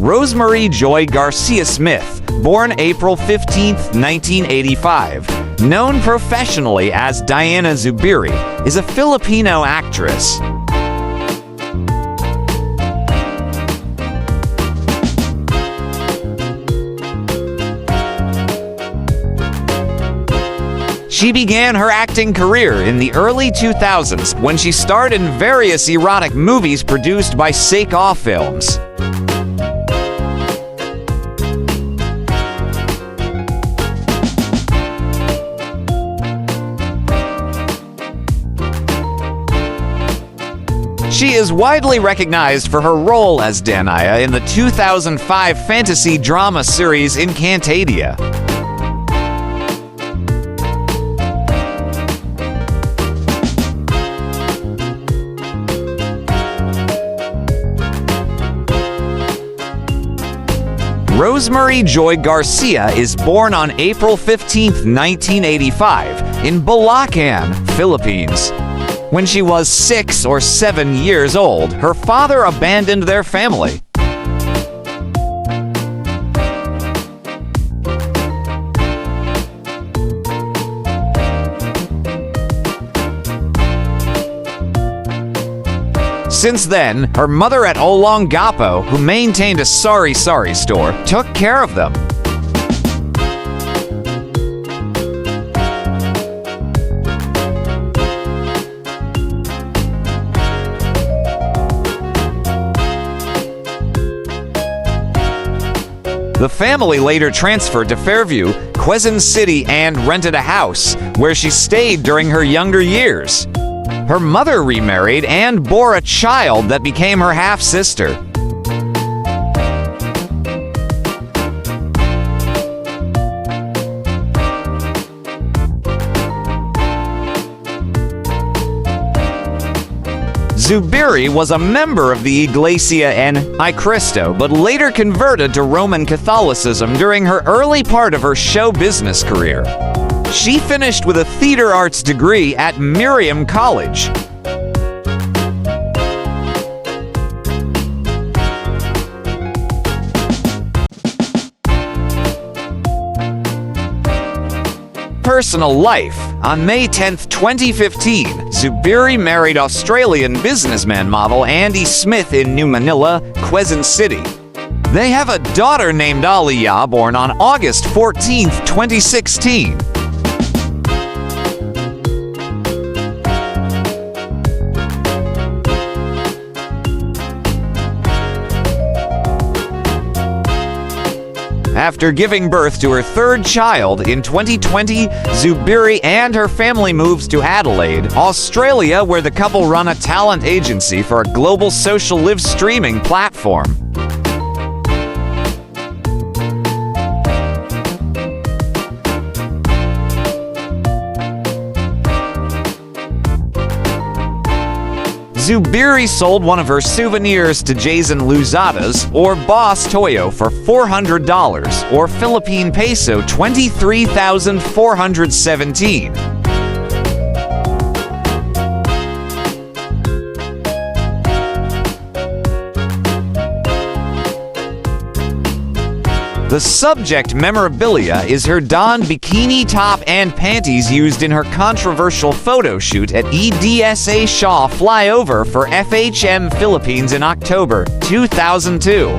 Rosemary Joy Garcia Smith, born April 15, 1985, known professionally as Diana Zubiri, is a Filipino actress. She began her acting career in the early 2000s when she starred in various erotic movies produced by Seiko Films. She is widely recognized for her role as Danaya in the 2005 fantasy drama series Encantadia. Rosemary Joy Garcia is born on April 15, 1985, in Bulacan, Philippines. When she was 6 or 7 years old, her father abandoned their family. Since then, her mother at Olongapo, who maintained a sari-sari store, took care of them. The family later transferred to Fairview, Quezon City, and rented a house, where she stayed during her younger years. Her mother remarried and bore a child that became her half-sister. Zubiri was a member of the Iglesia Ni Cristo, but later converted to Roman Catholicism during her early part of her show business career. She finished with a theater arts degree at Miriam College. Personal life. On May 10, 2015, Zubiri married Australian businessman model Andy Smith in New Manila, Quezon City. They have a daughter named Aliyah, born on August 14, 2016. After giving birth to her third child in 2020, Zubiri and her family moved to Adelaide, Australia, where the couple run a talent agency for a global social live streaming platform. Zubiri sold one of her souvenirs to Jason Luzadas, or Boss Toyo, for $400, or Philippine peso 23,417. The subject memorabilia is her donned bikini top and panties used in her controversial photo shoot at EDSA Shaw flyover for FHM Philippines in October 2002.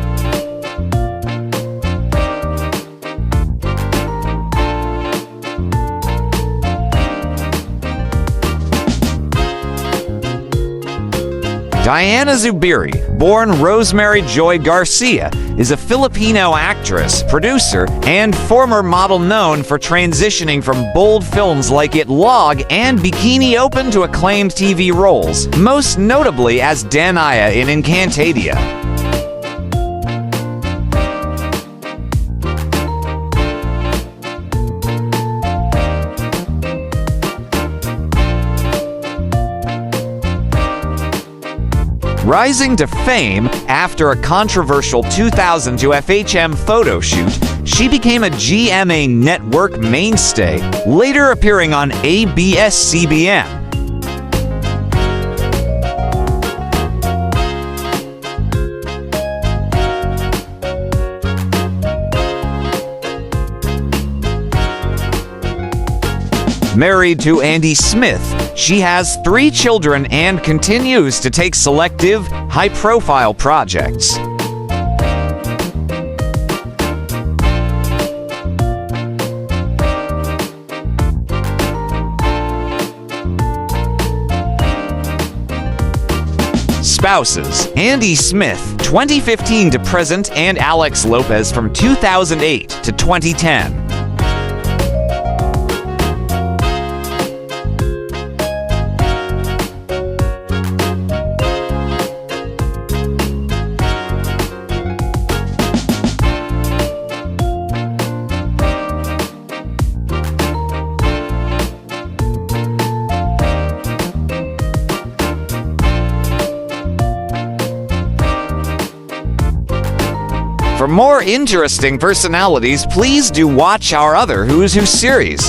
Diana Zubiri, born Rosemary Joy Garcia, is a Filipino actress, producer, and former model known for transitioning from bold films like Itlog and Bikini Open to acclaimed TV roles, most notably as Danaya in Encantadia. Rising to fame after a controversial 2002 FHM photo shoot, she became a GMA network mainstay, later appearing on ABS-CBN. Married to Andy Smith, she has 3 children and continues to take selective, high-profile projects. Spouses: Andy Smith, 2015 to present, and Alex Lopez from 2008 to 2010. For more interesting personalities, please do watch our other Who's Who series.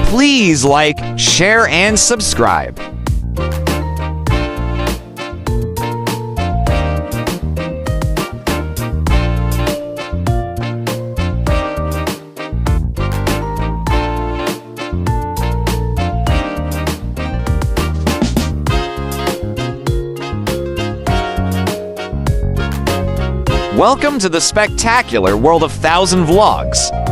Please like, share, and subscribe. Welcome to the spectacular world of 1,000 vlogs.